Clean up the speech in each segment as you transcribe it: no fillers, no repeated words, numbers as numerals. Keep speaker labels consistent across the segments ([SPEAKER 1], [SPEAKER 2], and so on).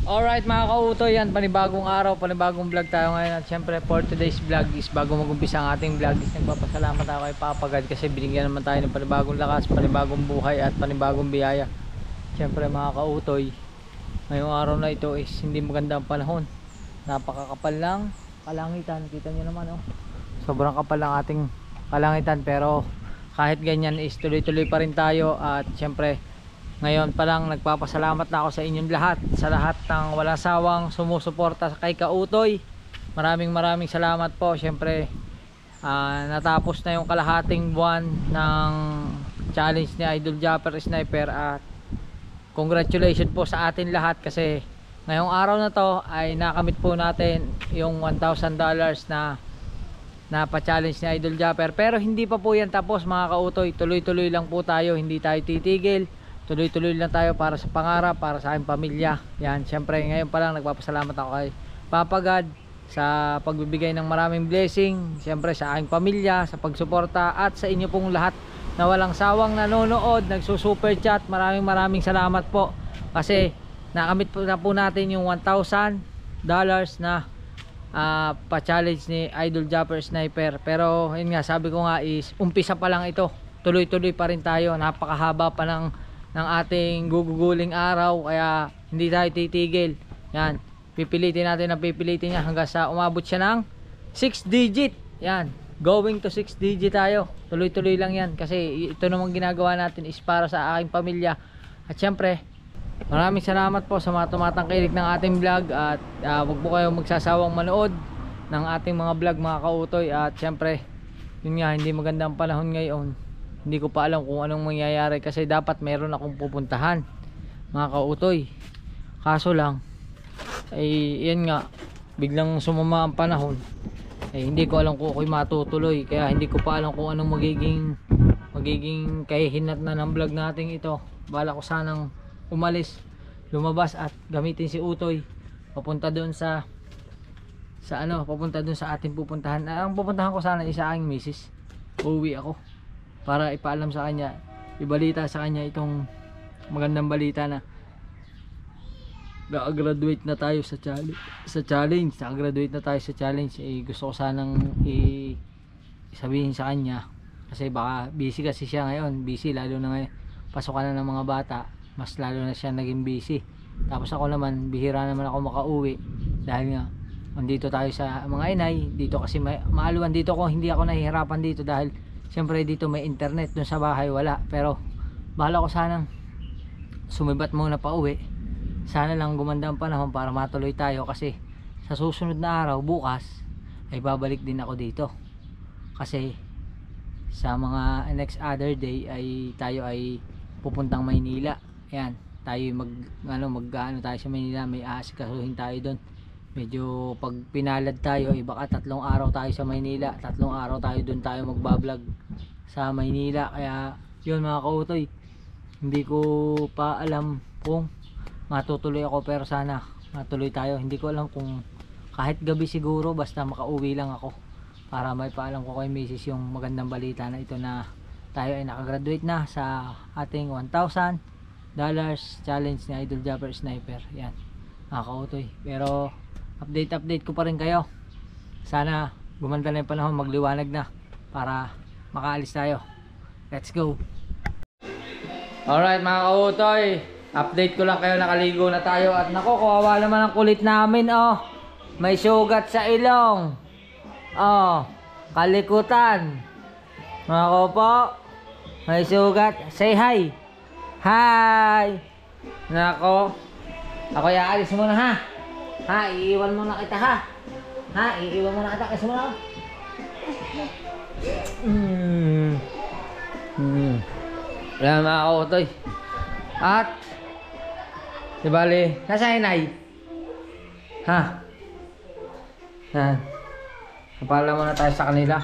[SPEAKER 1] Alright mga kautoy, yan panibagong araw, panibagong vlog tayo ngayon. At syempre for today's vlog is bago mag-umpisa ang ating vlog is nagpapasalamat ako kay Papa God kasi binigyan naman tayo ng panibagong lakas, panibagong buhay at panibagong biyaya. Syempre mga kautoy, ngayong araw na ito is hindi maganda ang panahon. Napakakapal lang kalangitan, kita nyo naman oh. Sobrang kapal lang ating kalangitan, pero kahit ganyan is tuloy-tuloy pa rin tayo. At syempre ngayon pa lang nagpapasalamat na ako sa inyong lahat, sa lahat ng walang sawang sumusuporta kay Kautoy. Maraming salamat po. Syempre natapos na yung kalahating buwan ng challenge ni Idol Japper Sniper at congratulations po sa atin lahat kasi ngayong araw na to ay nakamit po natin yung $1,000 na pa-challenge ni Idol Japper. Pero hindi pa po yan tapos mga Kautoy, tuloy-tuloy lang po tayo, hindi tayo titigil. Tuloy-tuloy lang tayo para sa pangarap, para sa aking pamilya. Yan, syempre ngayon pa lang nagpapasalamat ako kay Papa God sa pagbibigay ng maraming blessing. Syempre sa aking pamilya, sa pagsuporta at sa inyo pong lahat na walang sawang nanonood, nagsusuper chat. Maraming salamat po. Kasi nakamit po na po natin yung $1,000 na pa-challenge ni Idol Japper Sniper. Pero yun nga, sabi ko nga is umpisa pa lang ito. Tuloy-tuloy pa rin tayo. Napakahaba pa ng ating guguguling araw, kaya hindi tayo titigil. Yan, pipilitin natin ang pipilitin niya hanggang sa umabot siya ng 6 digit. Yan, going to 6 digit tayo. Tuloy-tuloy lang yan kasi ito namang ginagawa natin is para sa aking pamilya. At syempre maraming salamat po sa mga tumatangkilik ng ating vlog. At wag po kayong magsasawang manood ng ating mga vlog mga Kautoy. At syempre yun nga, hindi maganda ang panahon ngayon. Hindi ko pa alam kung anong mangyayari kasi dapat meron akong pupuntahan mga Kautoy. Kaso lang ay yan nga, biglang sumama ang panahon. Hindi ko alam kung ako'y matutuloy, kaya hindi ko pa alam kung anong magiging kahihinat na ng vlog natin ito. Bala ko sanang lumabas at gamitin si Utoy papunta doon papunta doon sa ating pupuntahan. Ang pupuntahan ko sana is sa aking misis. Uuwi ako para ipaalam sa kanya, ibalita sa kanya itong magandang balita na naka-graduate na tayo sa challenge. Naka-graduate na tayo sa challenge. Gusto ko sanang sabihin sa kanya kasi baka busy kasi siya ngayon. Busy lalo na ngayon, pasukan na ng mga bata, mas lalo na siya naging busy. Tapos ako naman, bihira naman ako makauwi dahil nga nandito tayo sa mga inay. Dito kasi maaluan dito ko, hindi ako nahihirapan dito dahil siyempre dito may internet, dun sa bahay wala. Pero bahala ko sanang sumibat muna pa uwi. Sana lang gumanda ang panahon para matuloy tayo kasi sa susunod na araw, bukas ay babalik din ako dito. Kasi sa mga next other day ay tayo ay pupuntang Maynila. Ayan, tayo mag-ano tayo sa Maynila, may aasikasuhin tayo doon. Medyo pag pinalad tayo baka 3 araw tayo sa Maynila, 3 araw tayo doon tayo magbablog sa Maynila. Kaya yun mga Kautoy, hindi ko pa alam kung matutuloy ako, pero sana matuloy tayo. Hindi ko alam kung kahit gabi siguro, basta makauwi lang ako para may paalam ko kay Mrs. yung magandang balita na ito na tayo ay nakagraduate na sa ating $1,000 challenge ni Idol Japper Sniper. Yan mga Kautoy, pero update ko pa rin kayo. Sana gumanda na yung panahon, magliwanag na para makaalis tayo. Let's go. Alright mga Kautoy, update ko lang kayo, nakaligo na tayo. At naku, kawawa naman ang kulit namin oh. May sugat sa ilong. Oh, kalikutan. Mga po, may sugat. Say hi. Hi. Nako, ako iaalis muna ha. Ha, iiwan mo na kita ha. Ha, iiwan mo na kita kasi mo na. Wala mga Kautoy. At di bali, nasa inay? Ha? Yan. Napala muna tayo sa kanila.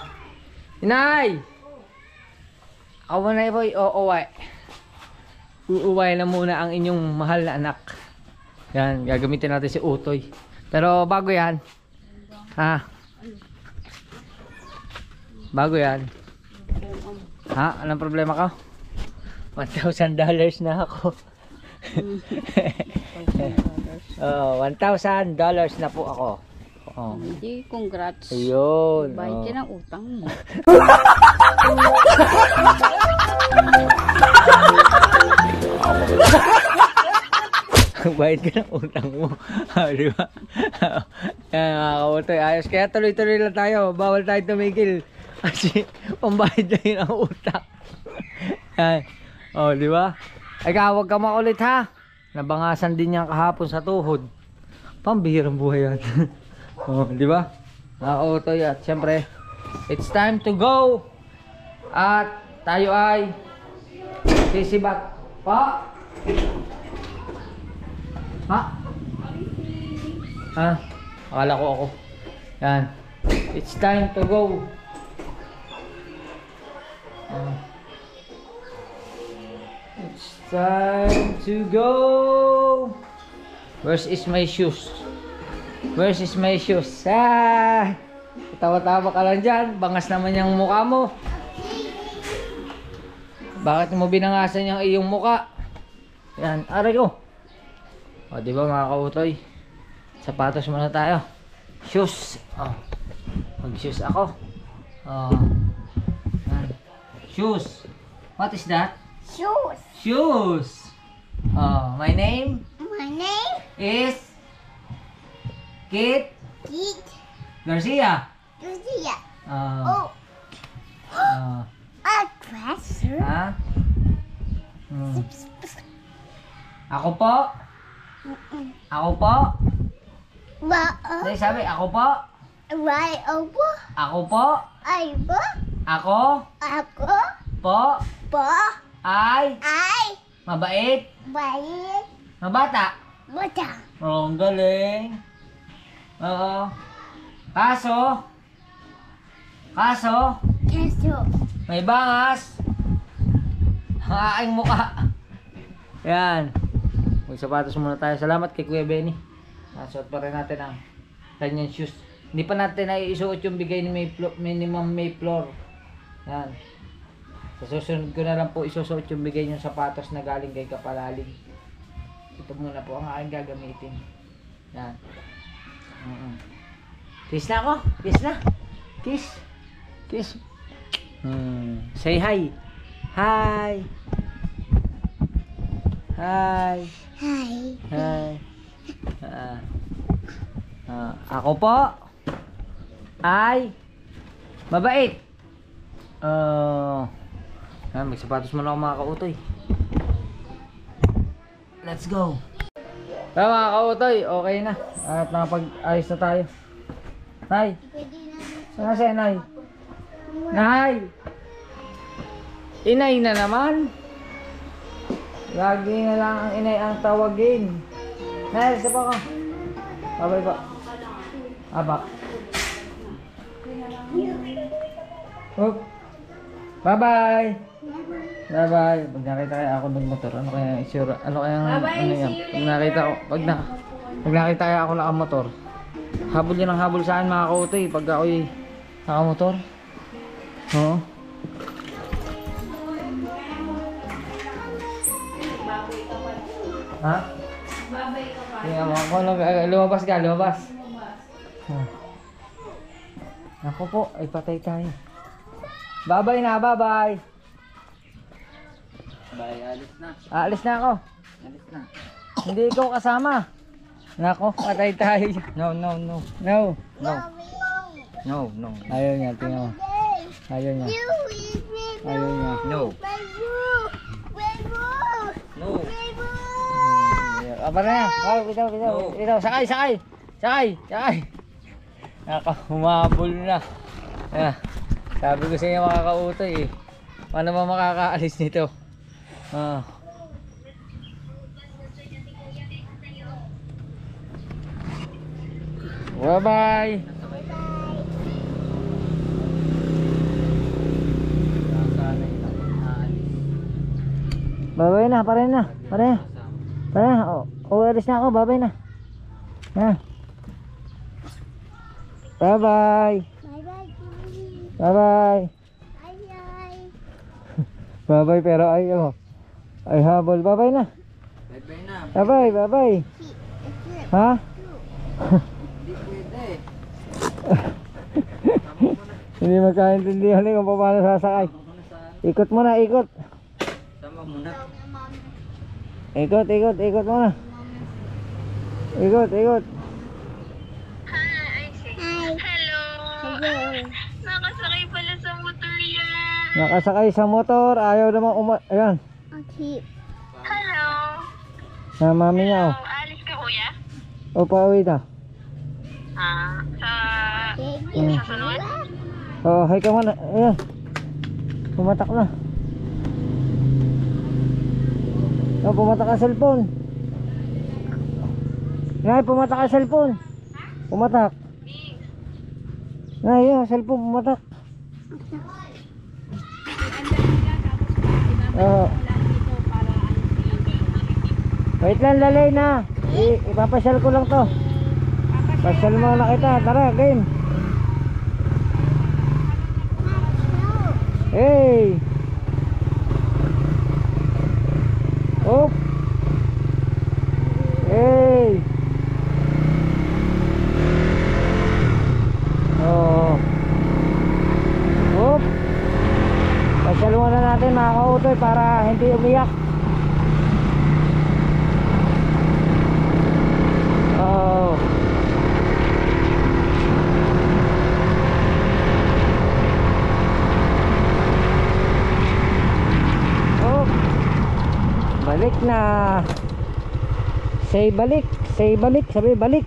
[SPEAKER 1] Inay! Ako muna boy, uuwi. Uuwi na muna ang inyong mahal na anak. Yan, gagamitin natin si Utoy. Pero bago yan, ha? Bago yan. Ha? Anong problema ka? $1,000 na ako. $1,000 na po ako. Oh.
[SPEAKER 2] Hindi, congrats.
[SPEAKER 1] Ayun.
[SPEAKER 2] Bayad ka ng utang mo.
[SPEAKER 1] Bayad ka ng utang mo. Di ba? Yan mga kautoy. Ayos. Kaya tuloy-tuloy lang tayo. Bawal tayo tumigil. Kasi pambayad na yun ang utang. Yan. Oh, di ba? Ikaw, huwag ka makulit ha. Nabangasan din yan kahapon sa tuhod. Pambihirang buhay yan. Oh, di ba? Nakautoy at syempre, it's time to go. At tayo ay sisibat pa. Ha? Ha? Akala ko ako. Yan. It's time to go. It's time to go. Where's is my shoes? Where's is my shoes? Ah! Tawa-tawa ka lang dyan. Bangas naman yung mukha mo. Bakit mo binangasan yung iyong mukha? Yan. Aray ko. O, diba mga kautoy? Sapatos muna tayo. Shoes. O. Mag-shoes ako. O. Yan. Shoes. What is that?
[SPEAKER 3] Shoes.
[SPEAKER 1] Shoes. Oh, my name
[SPEAKER 3] My name
[SPEAKER 1] is Kit
[SPEAKER 3] is
[SPEAKER 1] Garcia.
[SPEAKER 3] Lucia.
[SPEAKER 1] Uh,
[SPEAKER 3] Oh, a dresser.
[SPEAKER 1] ha? Hmm. Ako po. Ako po. Dahil sabi, ako po.
[SPEAKER 3] Right over.
[SPEAKER 1] Ako po.
[SPEAKER 3] Over.
[SPEAKER 1] Ako
[SPEAKER 3] Ako.
[SPEAKER 1] po
[SPEAKER 3] Po.
[SPEAKER 1] ay
[SPEAKER 3] I.
[SPEAKER 1] mabait.
[SPEAKER 3] Bait.
[SPEAKER 1] Mabata.
[SPEAKER 3] Mata.
[SPEAKER 1] Oh, ang galing. Oo. Kaso,
[SPEAKER 3] Keso.
[SPEAKER 1] may bangas. Ang aking mukha. Yan. Magsapatos muna tayo. Salamat kay Kuya Benny. Nasuot pa rin natin ang kanyang shoes. Hindi pa natin ay isuot yung bigay ni Minimum Mayflower. Yan. Sa susunod ko na lang po isusuot yung bigay niyong sapatos na galing kay Kapalalig. Ito muna po ang aking gagamitin. Yan. Kiss na ako. Kiss na. Kiss. Kiss. Say hi. Hi. Hi.
[SPEAKER 3] Hi.
[SPEAKER 1] Hi. Ako po ay mabait. Magsapatos muna ako mga kautoy. Let's go. Tama mga kautoy, okay na. At nakapag-ayos na tayo. Nay. Saan si Nay? Nay. Inay na naman. Lagi na lang ang inay ang tawagin. Nay, isa pa ka. Babay pa. Aba. Oh. Bye-bye. Bye-bye. Pag nakita kaya ako ng motor, ano kaya isura? Ano kaya ano yan? Pag nakita ko, pag nakita kaya ako nakamotor. Habol yan ang habol sa akin mga kautoy pag ako'y nakamotor. Oo. Ha? Babay ka pa. Tingnan mo ako, lumabas ka, lumabas. Ako po, ay patay tayo. Babay na, babay. Bye, alis na. Alis na ako. Alis na. Hindi ikaw kasama. Nako, patay tayo. No, no, no. No, no. No, no. Ayaw niya, tingnan mo. Ayaw niya. Ayaw niya. No. No. Aba na yan. Oh, bitaw, bitaw. No. Bitaw, sakay, sakay. Sakay, sakay. Nako, humabol na. Ayan. Sabi ko sa inyo mga kautoy eh. Paano ba makakaalis nito? Bye-bye. Bye-bye na, pare na. Pare na. Pare na. Alis na ako, bye-bye na. Bye-bye. Bye-bye. Bye-bye pero ay habol. Bye-bye na. Bye-bye na. Bye-bye, bye-bye. Ha? Hindi magkaintindihan eh kung paano sasakay. Ikot muna, ikot. Ikot, ikot, ikot muna. Ikot, ikot.
[SPEAKER 3] Hi.
[SPEAKER 4] Hello!
[SPEAKER 3] Hello.
[SPEAKER 4] Nakasakay pala sa motor yan.
[SPEAKER 1] Nakasakay sa motor, ayaw naman ayan.
[SPEAKER 3] Okay.
[SPEAKER 4] Hello!
[SPEAKER 1] Na mami niya oh.
[SPEAKER 4] Alis ka kuya?
[SPEAKER 1] O pauwi na.
[SPEAKER 3] Thank you.
[SPEAKER 4] Sa sunod?
[SPEAKER 1] Oh, hay ka muna. Ayan. Pumatak na. Oh, pumatak ang cellphone. Ngay, pumatak ang cellphone. Pumatak. Ngay, yung cellphone pumatak. Oh. Wait lang, lalay na. Ipapasyal ko lang to. Pasyal mo na kita. Tara, game. Hey. Op. Hey. Oh. Op. Pasyal muna natin mga kautoy para hindi umiyak. Oh. Oh. Balik na. Say balik, say balik, sabi balik.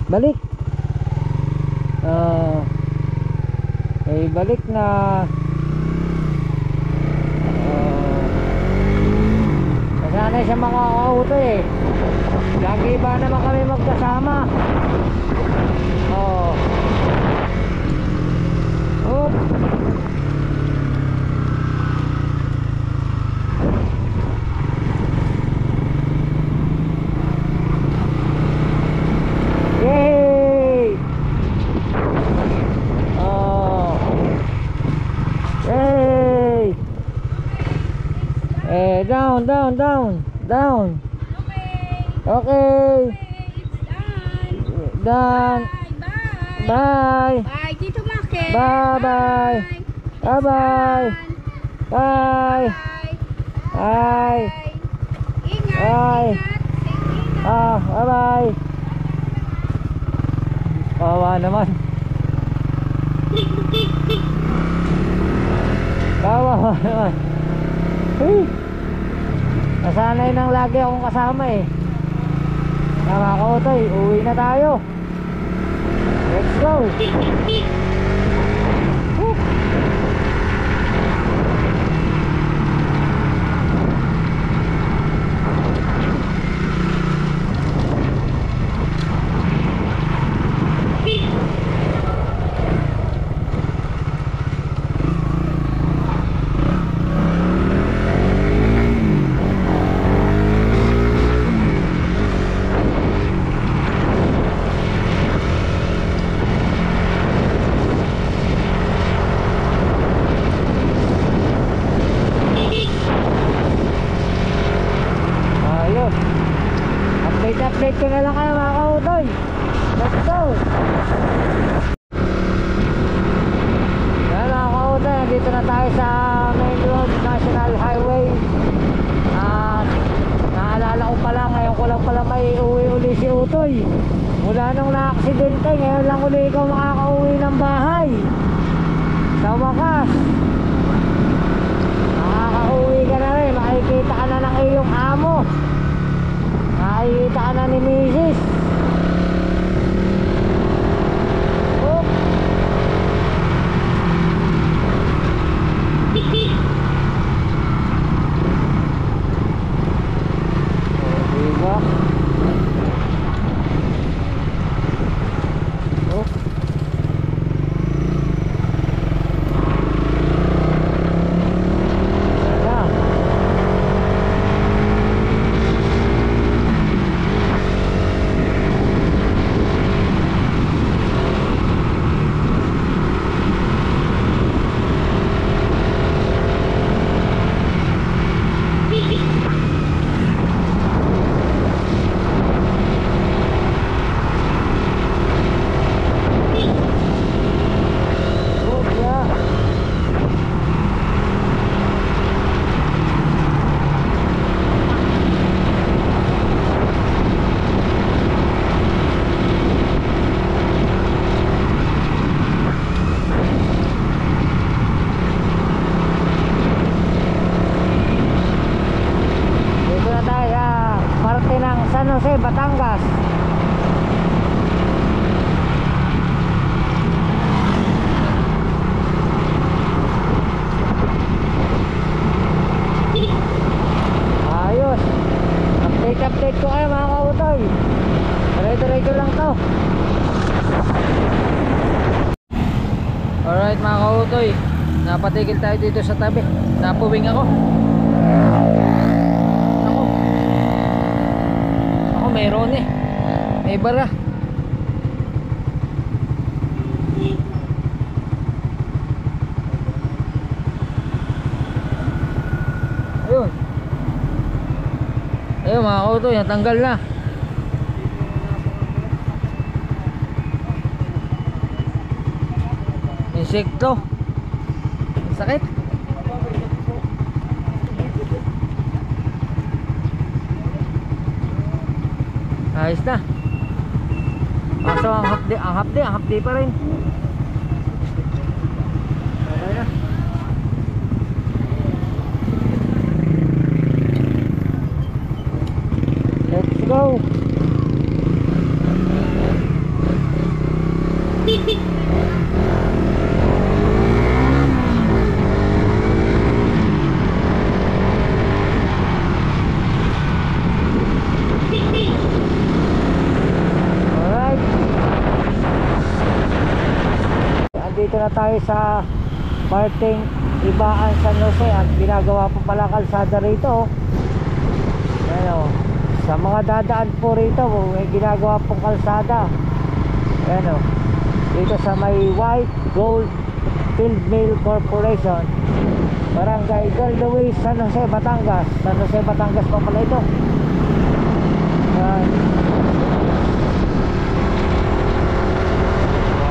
[SPEAKER 1] Balik. Say balik na. Nasanay sa mga auto eh. Lagi ba naman kami magkasama? Oh. Oop. Yay! Oh. Yay! Down, down, down, down. Okay. Done. Bye.
[SPEAKER 2] Bye, Tito Maki.
[SPEAKER 1] Bye bye. Bye bye. Bye. Bye.
[SPEAKER 2] Ingat,
[SPEAKER 1] Bye.
[SPEAKER 2] ingat.
[SPEAKER 1] Bye bye. Kawawa naman. Kawawa naman. Nasanay nang lagi akong kasama eh. Mga kautoy, uwi na tayo. Let's go. Woo. Ayos. Update ko na lang kayo mga kautoy. Let's go. Yan mga kautoy, nandito na tayo sa main road, National Highway. Naalala ko pala, ngayon ko lang pala may uwi uli si Utoy. Mula nung na-aksidente, ngayon lang uli ikaw makakauwi ng bahay. Sa wakas, makakauwi ka na rin, makikita ka na ng iyong amo, makikita ka na ni Mrs. Oh. Diba? Oh. Ayan. Batangas. Ayos. Update ko kayo mga kautoy. Diretso lang to. Alright mga kautoy, napatigil tayo dito sa tabi. Napuwing ako. Ako mayroon eh. May bara. Ayun. Ayun mga kautoy, natanggal na. Insekto. Sakit. Ayos na. Kaso ang hapdi pa rin. Okay na. Let's go. Dito na tayo sa parting Ibaan San Jose at ginagawa po pala kalsada rito. Ayan, sa mga dadaan po rito may ginagawa pong kalsada. Ayan, dito sa may White Gold Field Mill Corporation, Barangay Del Luis, San Jose, Batangas. San Jose, Batangas po pala ito. Ayan.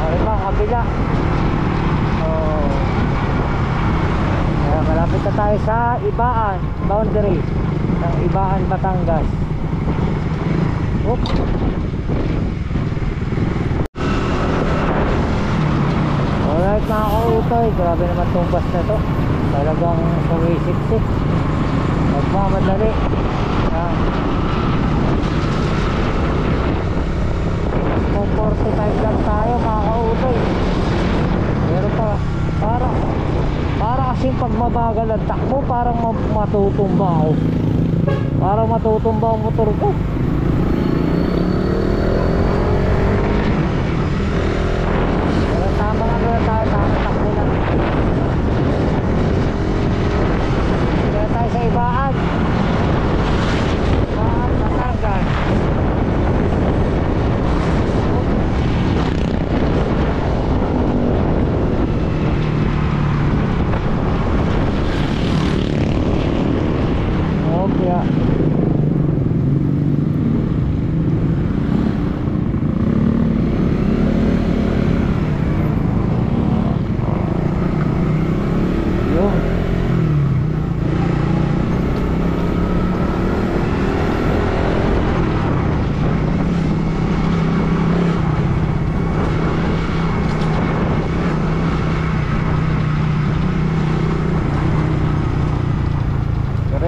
[SPEAKER 1] Okay ba, kabila. Malapit na tayo sa Ibaan boundary ng Ibaan, Batangas. Oops. Alright mga kautoy, grabe naman itong bus na to. Talagang sumisip-sip, magmamadali. 245 lang tayo mga kautoy. Pero para kasing pag mabagal ang takbo, parang matutumba ako. Parang matutumba ang motor ko. Pero tama na tayo, takbo lang. Kaya tayo sa Ibaan, Batangas. Yeah.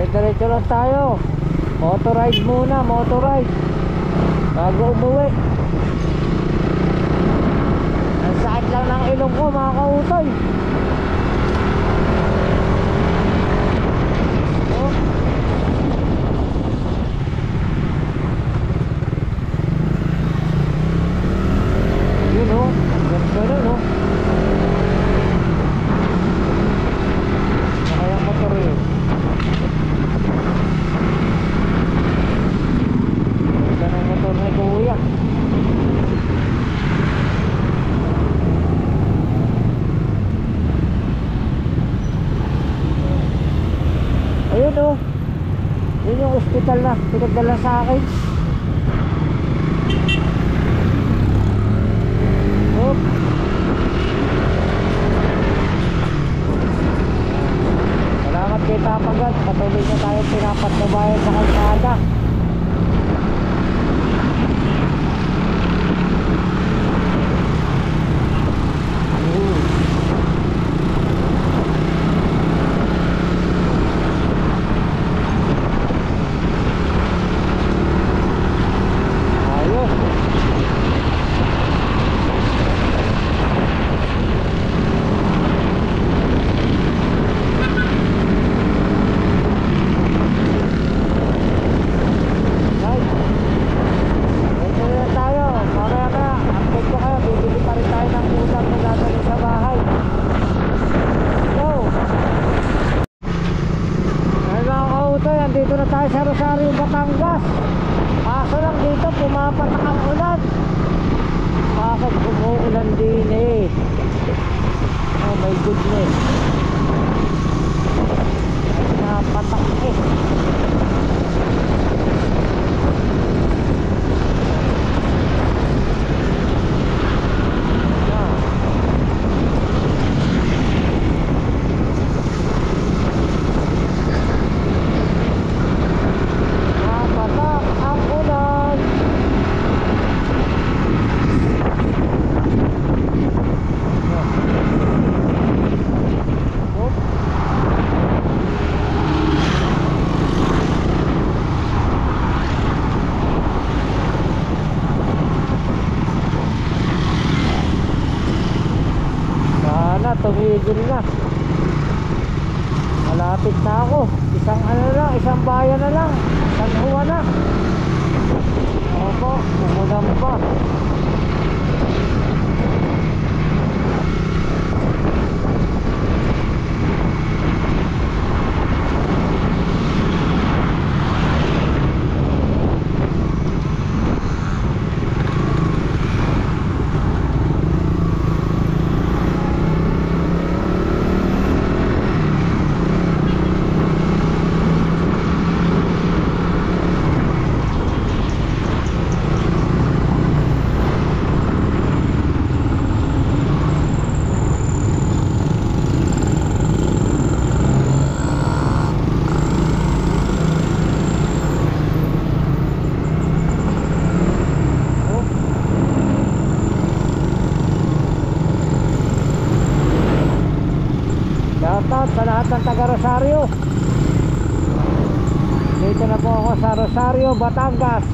[SPEAKER 1] Diretso lang tayo. Motorride muna, motorride bago umuwi. Ang sakit lang ng ilong ko mga kautoy. Yun o, ganda rin o. Nakayang motor yun. Motor na kuya. Ayun o, yun yung hospital na pinagdala sa akin. Oh. Salamat kay Tapagat, patuloy na tayo pinapat na bayan sa kalsada. Napatak ang ulan. Bakit umuulan din eh? Oh my goodness. Ay, napatak eh. Napatak ang ulan. Oh. Sana tumigil na. Malapit na ako. Isang ano lang, isang bayan na lang. San Juan na. Opo, umulan pa. Shoutout sa lahat ng taga Rosario. Dito na po ako sa Rosario, Batangas.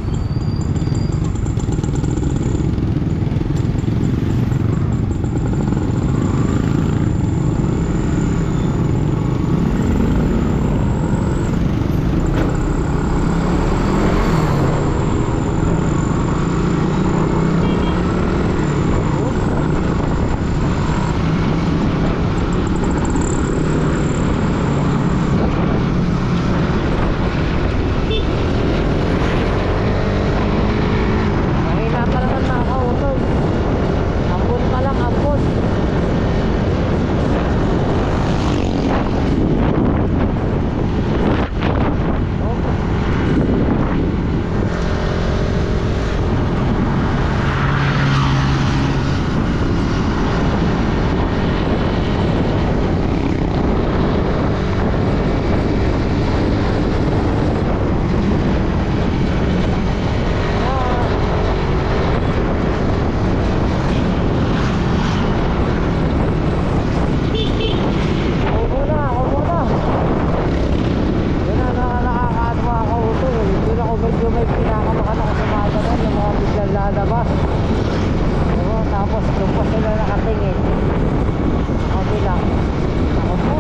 [SPEAKER 1] Mahina pa naman nakakautol. Ambon pa lang, ambon. Oh. Ako muna. Yun na nakakaadwa ako ito eh. Yun ako medyo may pinakamakan ako sa mga ganun, yung mga biglang lalabas. Diba? Tapos doon pa sila nakatingin. Ako bilang, ako po.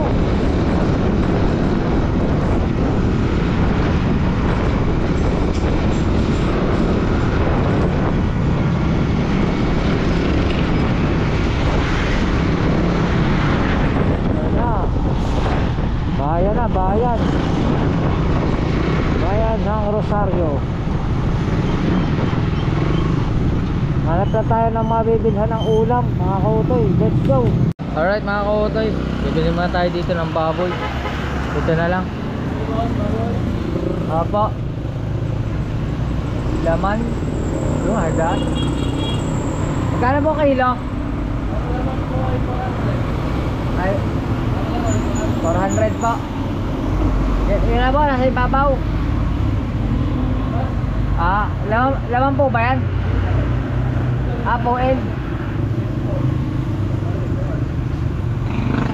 [SPEAKER 1] Bayan na, bayan. Bayan ng Rosario. Hanap na tayo ng mabibilhan ng ulam, mga kautoy. Let's go. Alright mga kautoy, bibili muna tayo dito ng baboy. Dito na lang. Apo. Laman. Yung hagdan. Magkano po kilo? Ay 400 po. Yun na po, nasa ibabaw. Laman po ba yan? Po L.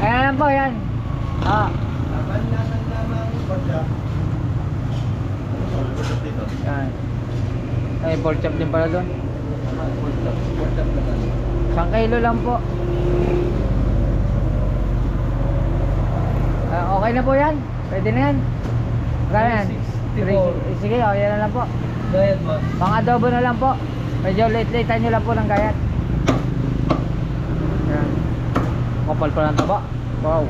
[SPEAKER 1] Ayan lang po yan. Yan. Ay, pork chop din pala doon. 1 kilo lang po. Okay na po yan. Pwede na yan. Magkano yan? Sige, yan na lang po.
[SPEAKER 5] Gayat ba?
[SPEAKER 1] Pang adobo na lang po. Medyo late-late nyo lang po ng gayat. Yan. Kapal pa ng taba. Wow.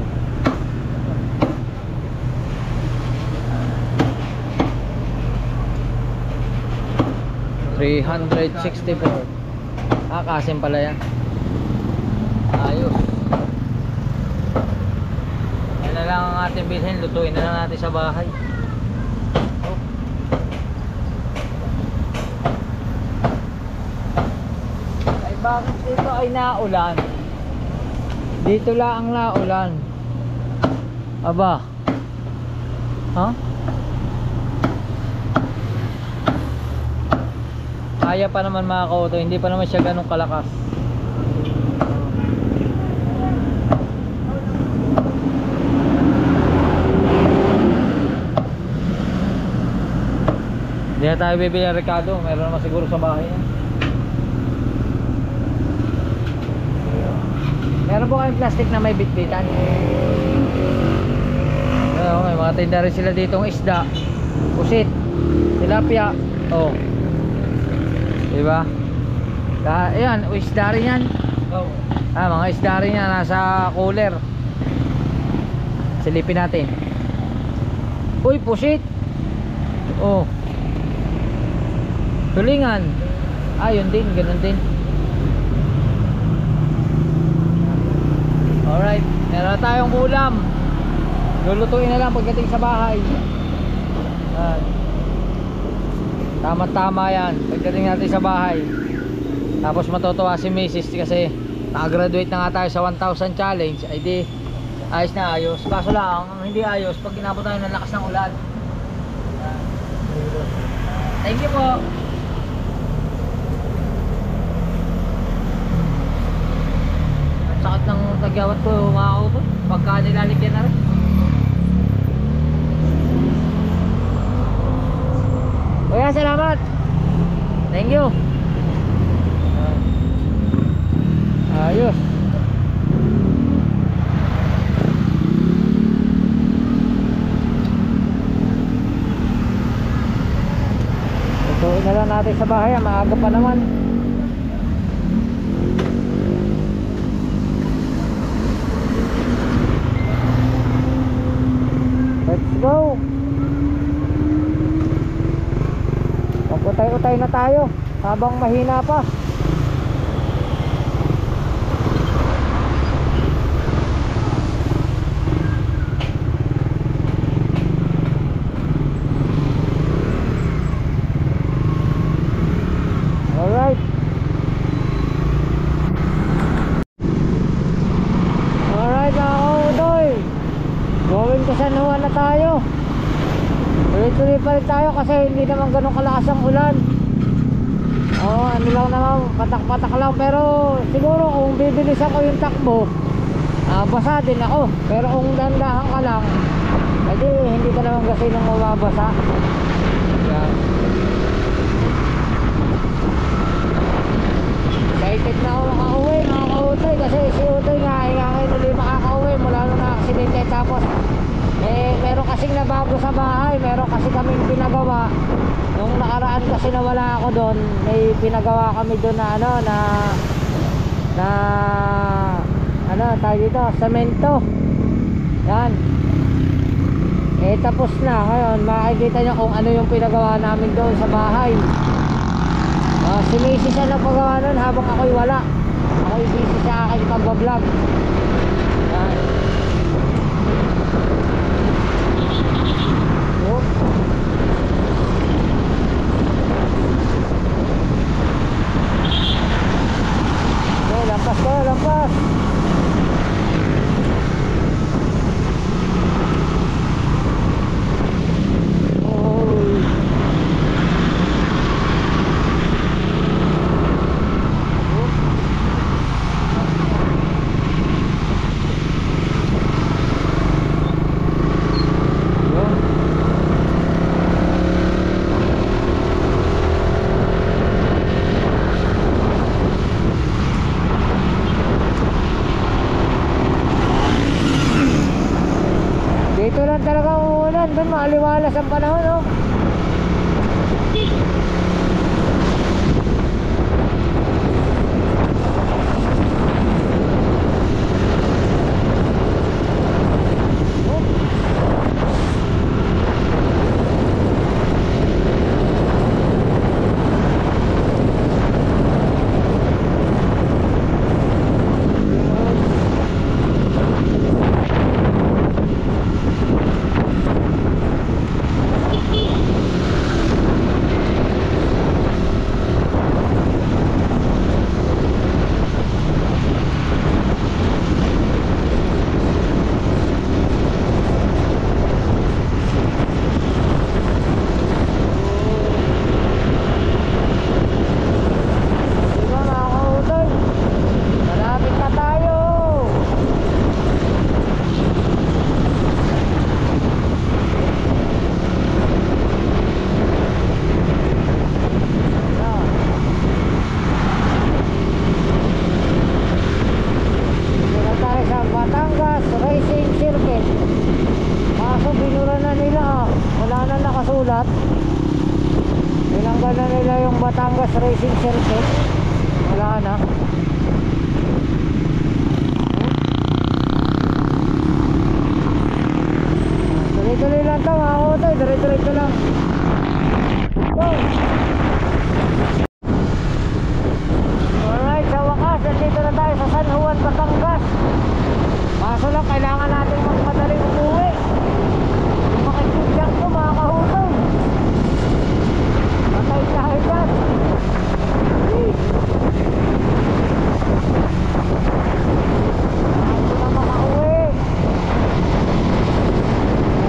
[SPEAKER 1] 364. Kasim pala yan. Ayos. Yan na lang ang ating bilhin. Lutuin na lang natin sa bahay. Oh. Ay bakit dito ay naulan? Dito lang ang naulan. Aba. Ha? Kaya pa naman mga kauto, hindi pa naman siya ganun kalakas. Hindi na tayo bibili ng Ricardo, meron naman siguro sa bahay niya. Meron po kayong plastic na may bitbitan. May mga tinda rin sila ditong isda, pusit, tilapia. Oh. Diba? Ayan, isda rin yan. Mga isda rin yan, nasa cooler. Silipin natin. Uy, pusit. Oh. Tulingan. Yun din, ganun din. Alright, meron na tayong ulam. Lulutuin na lang pagdating sa bahay. Tama-tama yan pagdating natin sa bahay. Tapos matutuwa si Mrs. kasi nakagraduate na nga tayo sa 1,000 challenge. Ay di, ayos na ayos. Kaso lang, hindi ayos pag inabot tayo ng lakas ng ulan. Thank you po. Ang sakit ng tagyawat ko mga kauto. Pagka nilalagyan na rin. Kuya, salamat. Thank you. Ayos. Tutuin na lang natin sa bahay. Maaga pa naman. Let's go. Utay-utay na tayo habang mahina pa. Alright. Alright mga kautoy, going to San Juan na tayo. Tuloy-tuloy pa rin tayo kasi hindi naman ganun kalakas ang ulan. Ano lang naman, patak-patak lang. Pero siguro kung bibilisan ko yung takbo, basa din ako. Pero kung dandahan ka lang, edi hindi ka naman kasi nang mababasa. Yan. Excited na ako makauwi mga kautoy kasi si Utoy nga ngayon ulit makakauwi mula nung na-aksidente. Tapos meron kasing nabago sa bahay, meron kasi kaming pinagawa. Nung nakaraan kasi nawala ako doon, may pinagawa kami doon na tayo dito, semento. Yan. Tapos na. Ngayon, makikita nyo kung ano yung pinagawa namin doon sa bahay. Si Macy siya nagpagawa nun habang ako'y wala. Ako'y busy sa aking pagbablog. Yan. Lampas ko, lampas. Dito lang talaga umuulan, doon maaliwalas ang panahon, no? Batangas Racing Circuit. Wala na. Tuloy-tuloy lang ito mga kotoy, diretso-diretso lang. Go! Alright, sa wakas, nandito na tayo sa San Juan, Batangas. Kaso lang, kailangan natin magmadaling umuwi. Yung mga estudyant ko, mga kahutong. Patay tayo dyan. Ayaw na makauwi.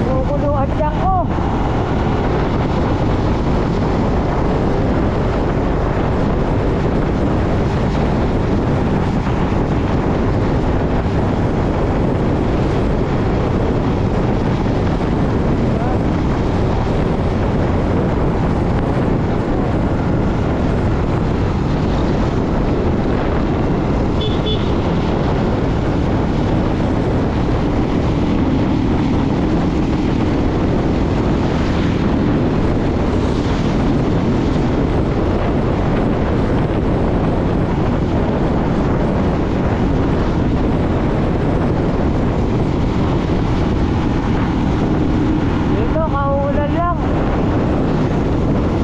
[SPEAKER 1] Naguguluhan dyan ko. Dito, kauulan lang.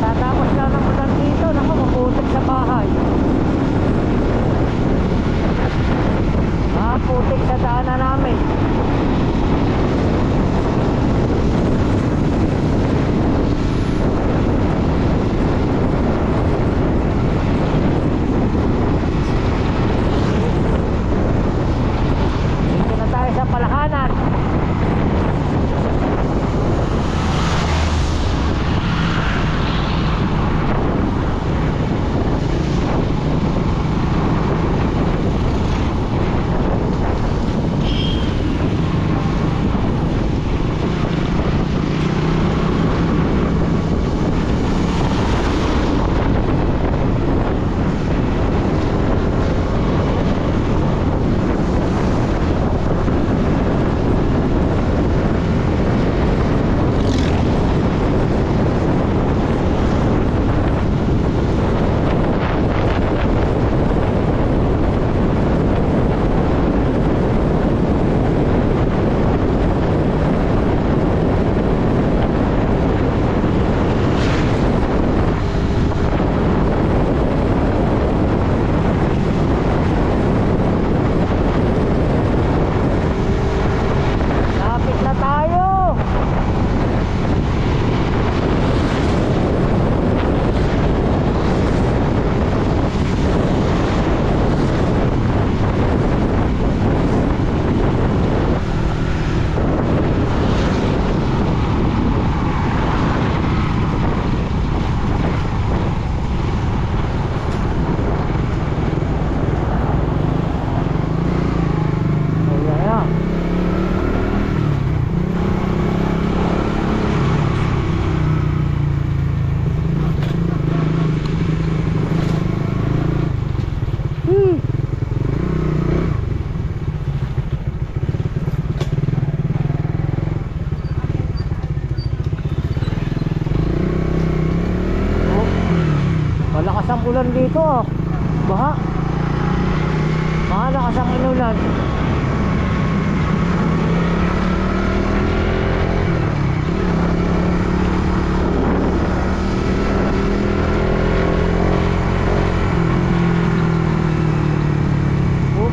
[SPEAKER 1] Tatapos lang ng ulan dito. Naku, maputik sa bahay. Putik sa daanan namin. Dito na tayo sa Palahanan. Lapit na tayo. Ayan na. Malakas ang ulan dito ah. Baha. Malakas ang inulan. Oh.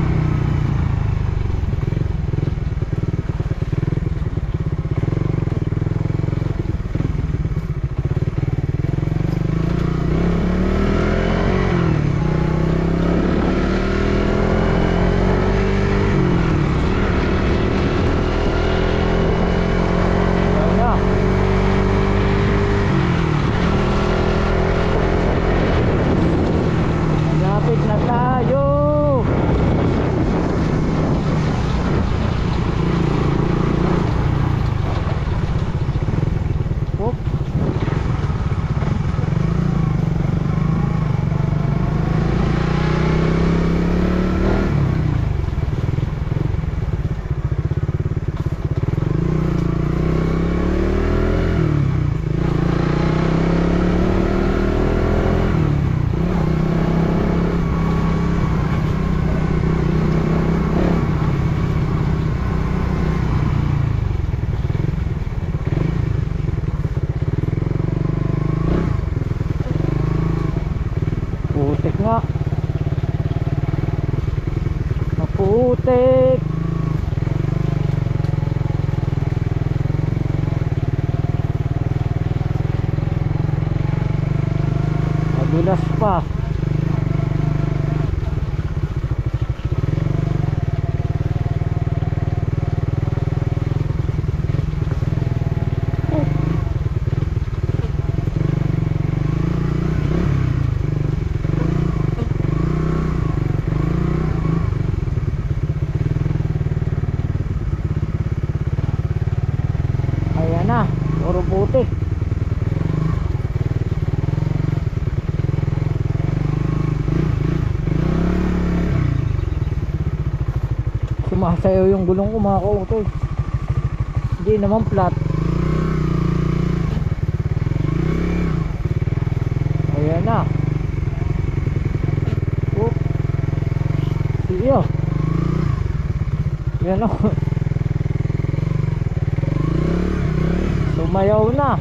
[SPEAKER 1] Maputik nga. Maputik. Madulas pa. Ayan na, puro putik. Sumasayaw yung gulong ko mga kautoy. Hindi naman flat. Ayan na. Oop. Siyo. Ayan na. Sumayaw na.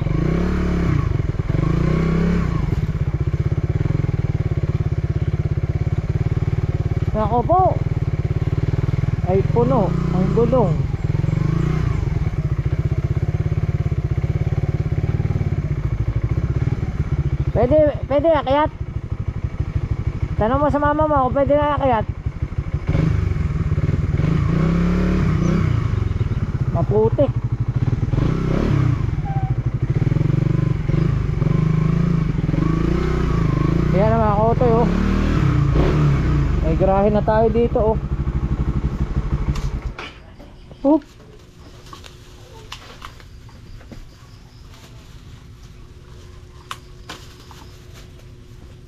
[SPEAKER 1] Nako po. Ay puno ang gulong. Pwede akyat. Tanong mo sa mama mo kung pwede na akyat. Maputik. Ayan na mga kautoy oh. May garahe na tayo dito oh. Oop.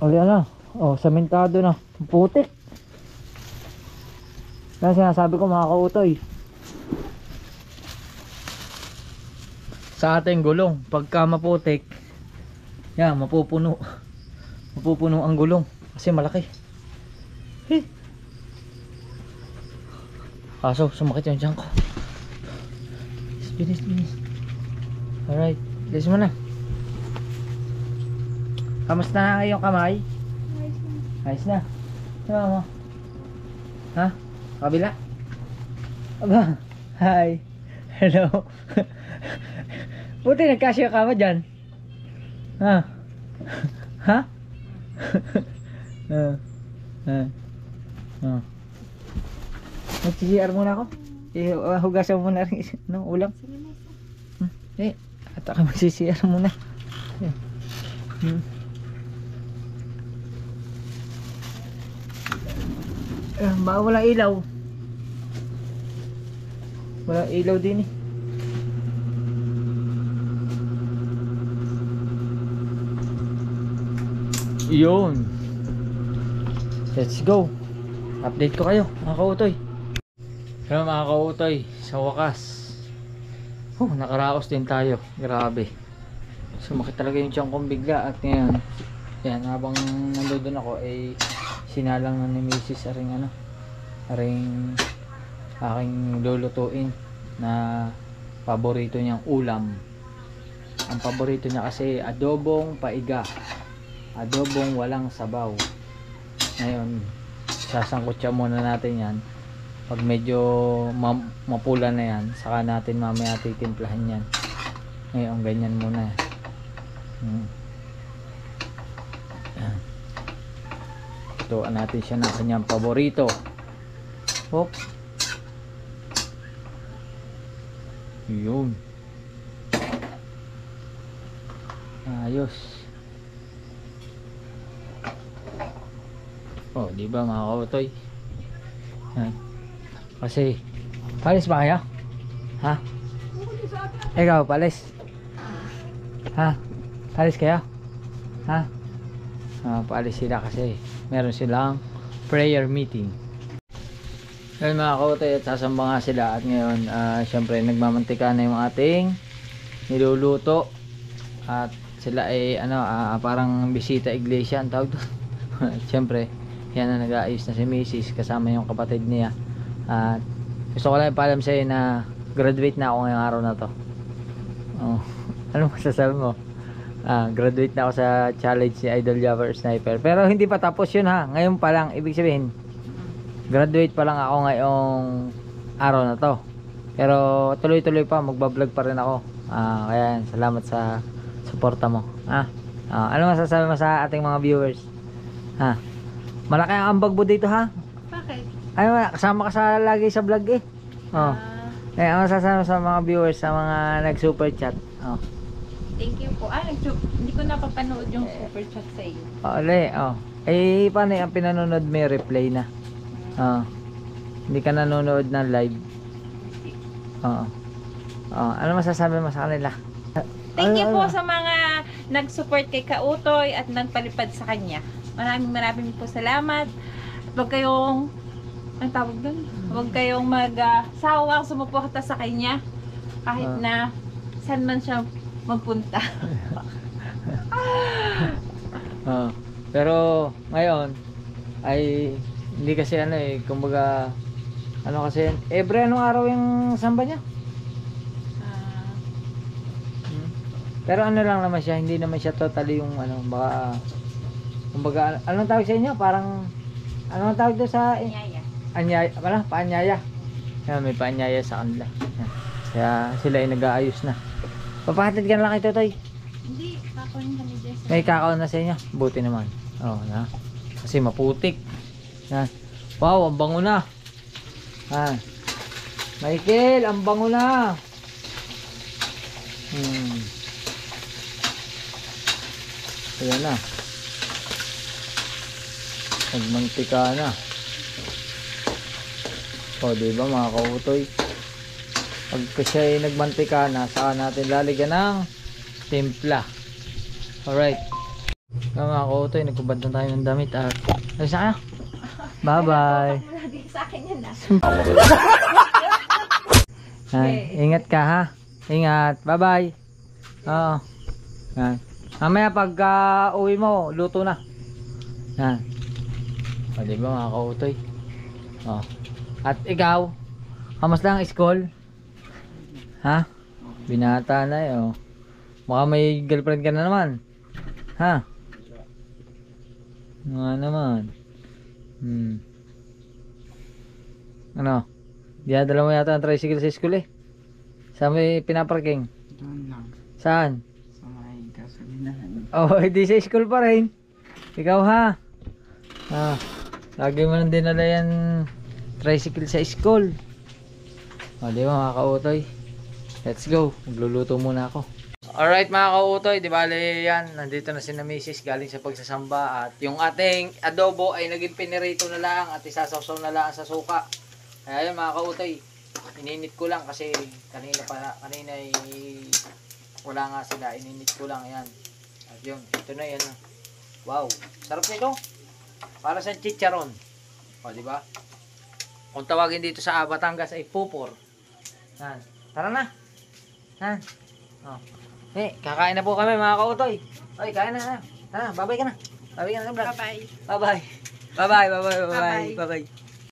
[SPEAKER 1] O yan na. O samentado na. Putik. Kaya sinasabi ko mga kautoy, sa ating gulong pagka maputik yan mapupuno ang gulong kasi malaki. Kaso sumakit yung tiyan ko. Bilis. Alright, bilis mo na. Kamusta na yung kamay? Ayos na. Ano mo? Ha? Kabila? Aba, hi. Hello. Buti nagkasya ka mo dyan. Ha? Ha? Mag-CR muna ako. Hugasan mo na rin no, ulam. At ako mag-CR muna. Baka walang ilaw. Walang ilaw din eh. Yun. Let's go. Update ko kayo mga kautoy. Kaya mga kautoy, sa wakas nakaraos din tayo. Grabe. Sumakit talaga yung tiyan kong bigla. At ngayon yan, habang nandoon ako sinalang na ni Mrs. aring aking lulutuin na paborito niyang ulam. Ang paborito niya kasi adobong paiga, adobong walang sabaw. Ngayon sasangkot siya muna natin yan. Pag medyo mapula na yan, saka natin mamaya titimplahan yan. Ngayon ganyan muna. Tuan natin siya ng kanyang paborito. Hop. Yun. Ayos. Oh, di ba mga kautoy? Kasi palis ba kayo? Ha? Ikaw, palis? Ha? Palis kayo? Ha? Paalis sila kasi meron silang prayer meeting. Ngayon mga kautoy, at sasamba nga sila. At ngayon syempre nagmamantika na yung ating niluluto. At sila ay parang bisita iglesia ang tawag doon. Syempre yan na nag-aayos na si Mrs. kasama yung kapatid niya. At gusto ko lang ipaalam sa iyo na graduate na ako ngayong araw na to. Ano masasabi mo? Graduate na ako sa challenge ni Idol Jabber Sniper. Pero hindi pa tapos yun ha. Ngayon pa lang, ibig sabihin, graduate pa lang ako ngayong araw na to. Pero tuloy-tuloy pa, magbablog pa rin ako. Kaya salamat sa suporta mo. Ano masasabi mo sa ating mga viewers? Malaki ang ambag mo dito ha?
[SPEAKER 2] Bakit?
[SPEAKER 1] Ay, kasama ka sa lagi sa vlog eh. Ano masasabi mo sa mga viewers, sa mga nag-super chat?
[SPEAKER 2] Thank you po. Hindi ko napapanood yung super chat sa iyo.
[SPEAKER 1] Eh, paano yung pinanonood may replay na? Hindi ka nanonood ng live. Ano masasabi mo sa kanila?
[SPEAKER 2] Thank you po sa mga nag-support kay Kautoy at nagpalipad sa kanya. Maraming po salamat. Huwag kayong, ang tawag doon? Huwag kayong mag-sawang sumuporta sa kanya. Kahit na saan man siya magpunta.
[SPEAKER 1] Pero ngayon ay hindi kasi kumbaga kasi anong araw yung samba niya? Pero lang naman siya, hindi naman siya totally yung baka kumbaga anong tawag sa inyo? Parang anong tawag doon sa anyaya pala, paanyaya. May paanyaya sa kanila. Kaya sila ay nag-aayos na. Papahatid ka na lang kay Totoy.
[SPEAKER 2] Hindi, kakaon kami dyan.
[SPEAKER 1] May kakaon na sa inyo? Buti naman. Kasi maputik. Wow, ang bango na. Michael, ang bango na. Ayan na. Nagmantika na. Diba mga kautoy? Pagka siya ay nagmantika na, saan natin lalagyan ng timpla. Alright. Mga kautoy, nagkubad na tayo ng damit. Alis na kayo. Bye bye.
[SPEAKER 2] Sa akin yan
[SPEAKER 1] Ingat ka ha. Ingat. Bye bye. Mamaya pagka uwi mo, luto na. Diba mga kautoy? At ikaw, kamusta ang school? Binata na baka may girlfriend ka na naman. Nga naman. Dinadala mo yata ang tricycle sa school eh. Saan may pinaparking?
[SPEAKER 5] Doon lang.
[SPEAKER 1] Saan?
[SPEAKER 5] Sa may gasolinahan.
[SPEAKER 1] Hindi sa school pa rin. Ikaw ha. Lagi mo nang dinala yan tricycle sa school. Di ba mga kautoy? Let's go. Magluluto muna ako. Alright mga kautoy, di bale yan. Nandito na si na Mrs. galing sa pagsasamba. At yung ating adobo ay naging pinirito na lang at isasawsaw na lang sa suka. Kaya yun mga kautoy, ininit ko lang kasi kanina ay wala nga sila. Ininit ko lang yan. At yun, ito na yan. Wow, sarap nito. Para sa chicharon. Di ba? Kung tawagin dito sa Batangas ay pupor. Tara na. Kakain na po kami mga kautoy. Kain na. Tara, babay ka na. Babay ka na.
[SPEAKER 2] Bye-bye.
[SPEAKER 1] Bye-bye. Bye-bye. Bye-bye. Bye-bye. Bye-bye.